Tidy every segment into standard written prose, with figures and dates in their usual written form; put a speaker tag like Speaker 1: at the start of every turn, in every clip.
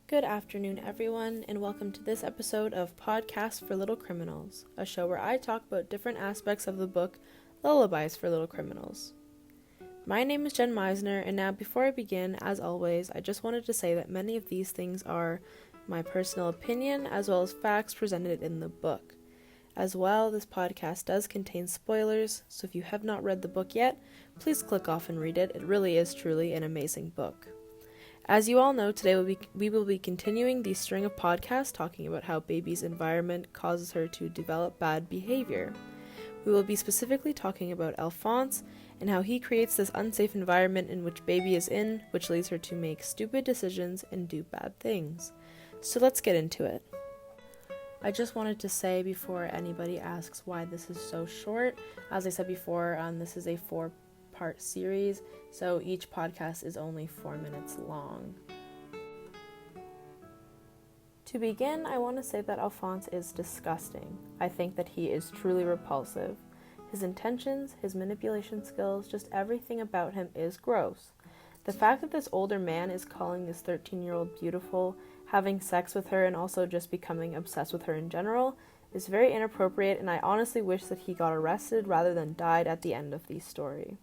Speaker 1: Good afternoon, everyone, and welcome to this episode of Podcast for Little Criminals, a show where I talk about different aspects of the book Lullabies for Little Criminals. My name is Jen Meisner, and now before I begin, as always, I just wanted to say that many of these things are my personal opinion as well as facts presented in the book. As well, this podcast does contain spoilers, so if you have not read the book yet, please click off and read it. It really is truly an amazing book. As you all know, today we will be continuing the string of podcasts talking about how Baby's environment causes her to develop bad behavior. We will be specifically talking about Alphonse and how he creates this unsafe environment in which Baby is in, which leads her to make stupid decisions and do bad things. So let's get into it. I just wanted to say before anybody asks why this is so short, as I said before, this is a 4-part series, so each podcast is only 4 minutes long. To begin, I want to say that Alphonse is disgusting. I think that he is truly repulsive. His intentions, his manipulation skills, just everything about him is gross. The fact that this older man is calling this 13-year-old beautiful, having sex with her, and also just becoming obsessed with her in general is very inappropriate, and I honestly wish that he got arrested rather than died at the end of the story.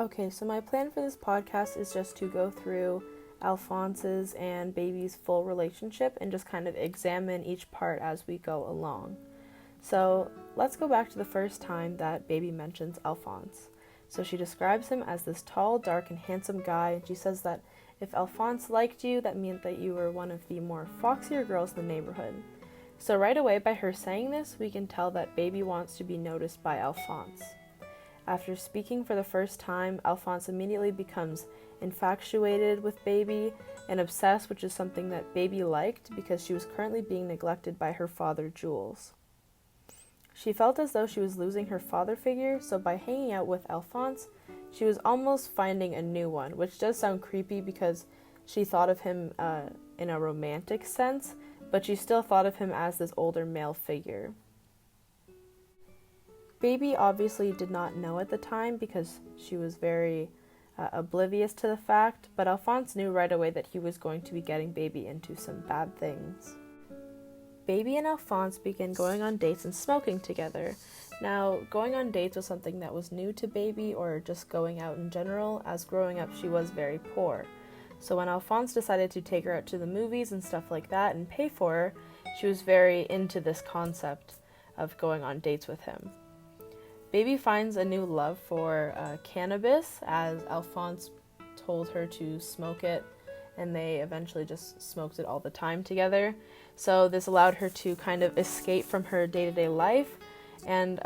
Speaker 1: Okay, so my plan for this podcast is just to go through Alphonse's and Baby's full relationship and just kind of examine each part as we go along. So let's go back to the first time that Baby mentions Alphonse. So she describes him as this tall, dark, and handsome guy, and she says that if Alphonse liked you, that meant that you were one of the more foxier girls in the neighborhood. So right away, by her saying this, we can tell that Baby wants to be noticed by Alphonse. After speaking for the first time, Alphonse immediately becomes infatuated with Baby and obsessed, which is something that Baby liked because she was currently being neglected by her father, Jules. She felt as though she was losing her father figure, so by hanging out with Alphonse, she was almost finding a new one, which does sound creepy because she thought of him in a romantic sense, but she still thought of him as this older male figure. Baby obviously did not know at the time because she was very oblivious to the fact, but Alphonse knew right away that he was going to be getting Baby into some bad things. Baby and Alphonse began going on dates and smoking together. Now, going on dates was something that was new to Baby, or just going out in general, as growing up she was very poor. So when Alphonse decided to take her out to the movies and stuff like that and pay for her, she was very into this concept of going on dates with him. Baby finds a new love for cannabis, as Alphonse told her to smoke it, and they eventually just smoked it all the time together. So this allowed her to kind of escape from her day-to-day life, and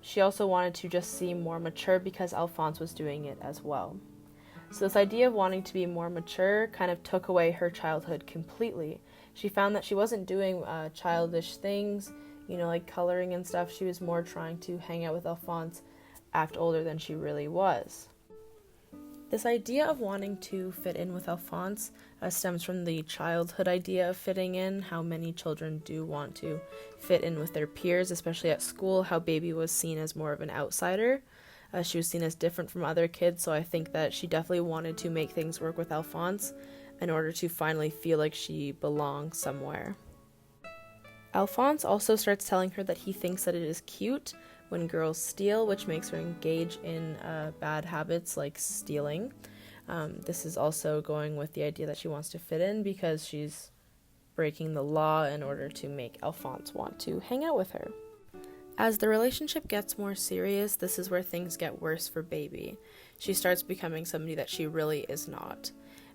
Speaker 1: she also wanted to just seem more mature because Alphonse was doing it as well. So this idea of wanting to be more mature kind of took away her childhood completely. She found that she wasn't doing childish things, like coloring and stuff. She was more trying to hang out with Alphonse, act older than she really was. This idea of wanting to fit in with Alphonse stems from the childhood idea of fitting in, how many children do want to fit in with their peers, especially at school, how Baby was seen as more of an outsider. She was seen as different from other kids, so I think that she definitely wanted to make things work with Alphonse in order to finally feel like she belongs somewhere. Alphonse also starts telling her that he thinks that it is cute when girls steal, which makes her engage in bad habits like stealing. This is also going with the idea that she wants to fit in because she's breaking the law in order to make Alphonse want to hang out with her. As the relationship gets more serious, this is where things get worse for Baby. She starts becoming somebody that she really is not.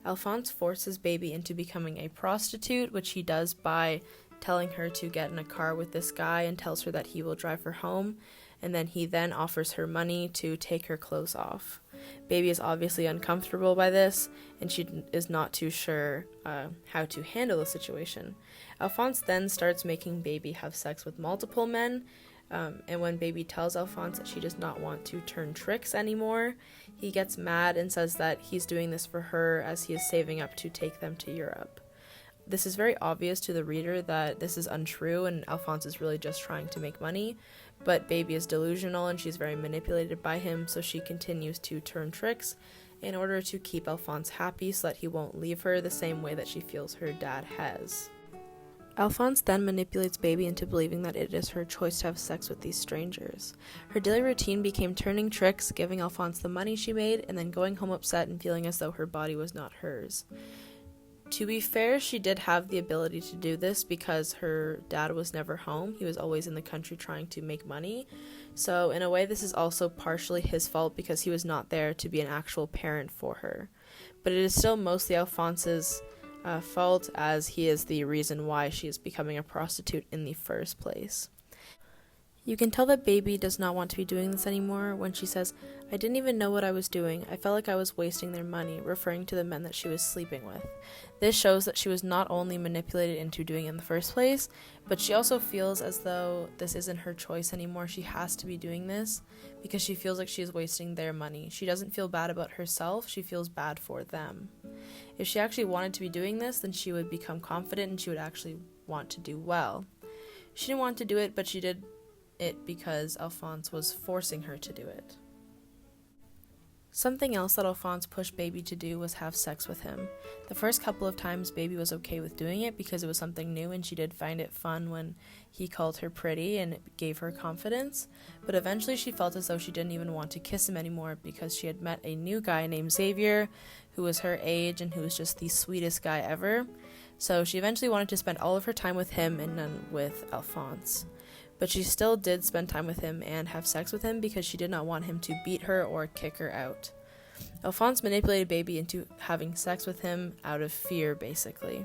Speaker 1: Alphonse forces Baby into becoming a prostitute, which he does by telling her to get in a car with this guy and tells her that he will drive her home, and then he offers her money to take her clothes off. Baby is obviously uncomfortable by this, and she is not too sure how to handle the situation. Alphonse then starts making Baby have sex with multiple men, and when Baby tells Alphonse that she does not want to turn tricks anymore, he gets mad and says that he's doing this for her as he is saving up to take them to Europe. This is very obvious to the reader that this is untrue and Alphonse is really just trying to make money, but Baby is delusional and she's very manipulated by him, so she continues to turn tricks in order to keep Alphonse happy so that he won't leave her the same way that she feels her dad has. Alphonse then manipulates Baby into believing that it is her choice to have sex with these strangers. Her daily routine became turning tricks, giving Alphonse the money she made, and then going home upset and feeling as though her body was not hers. To be fair, she did have the ability to do this because her dad was never home. He was always in the country trying to make money. So in a way, this is also partially his fault because he was not there to be an actual parent for her. But it is still mostly Alphonse's fault, as he is the reason why she is becoming a prostitute in the first place. You can tell that Baby does not want to be doing this anymore when she says, "I didn't even know what I was doing. I felt like I was wasting their money," referring to the men that she was sleeping with. This shows that she was not only manipulated into doing it in the first place, but she also feels as though this isn't her choice anymore. She has to be doing this because she feels like she is wasting their money. She doesn't feel bad about herself, she feels bad for them. If she actually wanted to be doing this, then she would become confident and she would actually want to do well. She didn't want to do it, but she did it because Alphonse was forcing her to do it. Something else that Alphonse pushed Baby to do was have sex with him. The first couple of times Baby was okay with doing it because it was something new and she did find it fun when he called her pretty and it gave her confidence, but eventually she felt as though she didn't even want to kiss him anymore because she had met a new guy named Xavier who was her age and who was just the sweetest guy ever. So she eventually wanted to spend all of her time with him and none with Alphonse. But she still did spend time with him and have sex with him because she did not want him to beat her or kick her out. Alphonse manipulated Baby into having sex with him out of fear, basically.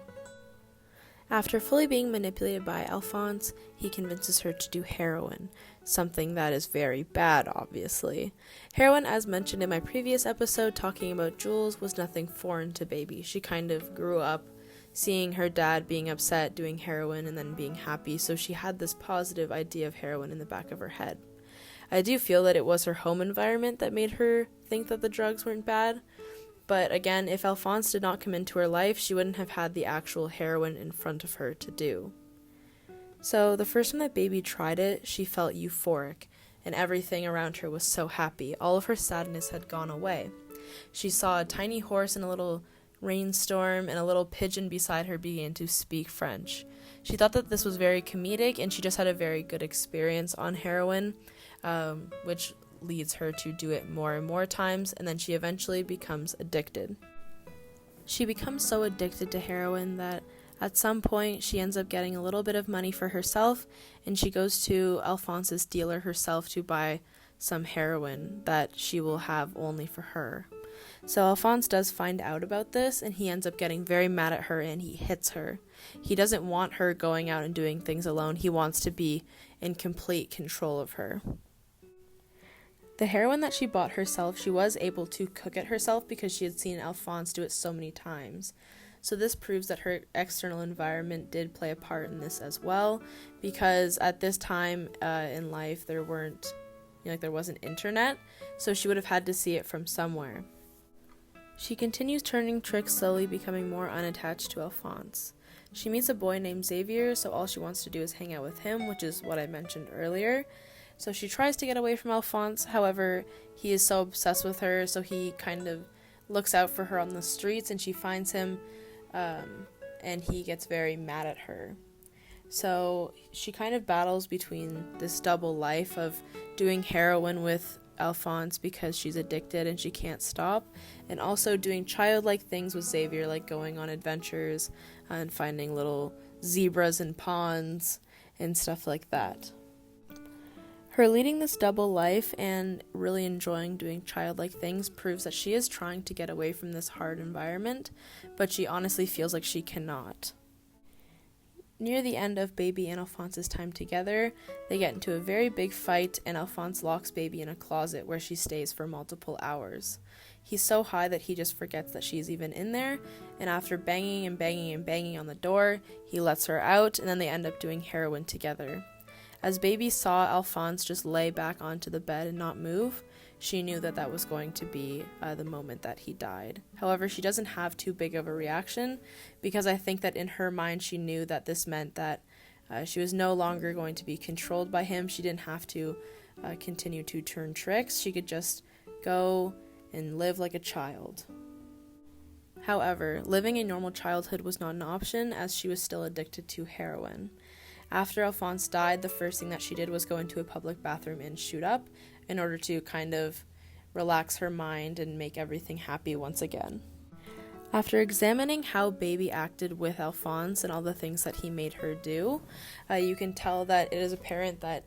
Speaker 1: After fully being manipulated by Alphonse, he convinces her to do heroin, something that is very bad, obviously. Heroin, as mentioned in my previous episode talking about Jules, was nothing foreign to Baby. She kind of grew up seeing her dad being upset, doing heroin, and then being happy, so she had this positive idea of heroin in the back of her head. I do feel that it was her home environment that made her think that the drugs weren't bad, but again, if Alphonse did not come into her life, she wouldn't have had the actual heroin in front of her to do. So the first time that Baby tried it, she felt euphoric, and everything around her was so happy. All of her sadness had gone away. She saw a tiny horse and a little rainstorm, and a little pigeon beside her began to speak French. She thought that this was very comedic, and she just had a very good experience on heroin, which leads her to do it more and more times, and then she eventually becomes addicted. She becomes so addicted to heroin that at some point she ends up getting a little bit of money for herself, and she goes to Alphonse's dealer herself to buy some heroin that she will have only for her. So Alphonse does find out about this, and he ends up getting very mad at her and he hits her. He doesn't want her going out and doing things alone. He wants to be in complete control of her. The heroin that she bought herself, she was able to cook it herself because she had seen Alphonse do it so many times. So this proves that her external environment did play a part in this as well, because at this time in life there wasn't internet, so she would have had to see it from somewhere. She continues turning tricks, slowly becoming more unattached to Alphonse. She meets a boy named Xavier, so all she wants to do is hang out with him, which is what I mentioned earlier. So she tries to get away from Alphonse, however, he is so obsessed with her, so he kind of looks out for her on the streets, and she finds him, and he gets very mad at her. So she kind of battles between this double life of doing heroin with Alphonse because she's addicted and she can't stop, and also doing childlike things with Xavier, like going on adventures and finding little zebras in ponds and stuff like that. Her leading this double life and really enjoying doing childlike things proves that she is trying to get away from this hard environment, but she honestly feels like she cannot. Near the end of Baby and Alphonse's time together, they get into a very big fight, and Alphonse locks Baby in a closet where she stays for multiple hours. He's so high that he just forgets that she's even in there, and after banging and banging and banging on the door, he lets her out, and then they end up doing heroin together. As Baby saw Alphonse just lay back onto the bed and not move, she knew that that was going to be the moment that he died. However, she doesn't have too big of a reaction, because I think that in her mind she knew that this meant that she was no longer going to be controlled by him. She didn't have to continue to turn tricks. She could just go and live like a child. However, living a normal childhood was not an option as she was still addicted to heroin. After Alphonse died, the first thing that she did was go into a public bathroom and shoot up in order to kind of relax her mind and make everything happy once again. After examining how Baby acted with Alphonse and all the things that he made her do, you can tell that it is apparent that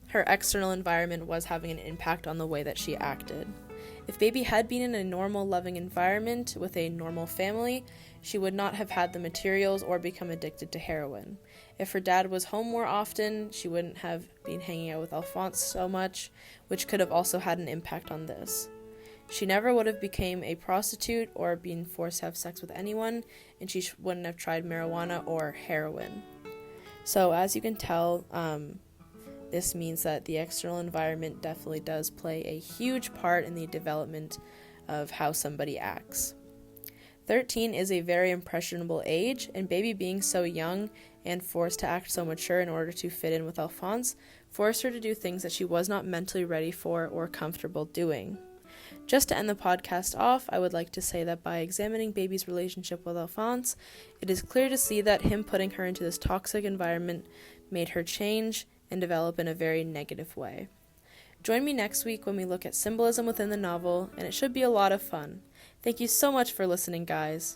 Speaker 1: her external environment was having an impact on the way that she acted. If Baby had been in a normal, loving environment with a normal family, she would not have had the materials or become addicted to heroin. If her dad was home more often, she wouldn't have been hanging out with Alphonse so much, which could have also had an impact on this. She never would have become a prostitute or been forced to have sex with anyone, and she wouldn't have tried marijuana or heroin. So as you can tell, this means that the external environment definitely does play a huge part in the development of how somebody acts. 13 is a very impressionable age, and Baby being so young and forced to act so mature in order to fit in with Alphonse forced her to do things that she was not mentally ready for or comfortable doing. Just to end the podcast off, I would like to say that by examining Baby's relationship with Alphonse, it is clear to see that him putting her into this toxic environment made her change and develop in a very negative way. Join me next week when we look at symbolism within the novel, and it should be a lot of fun. Thank you so much for listening, guys.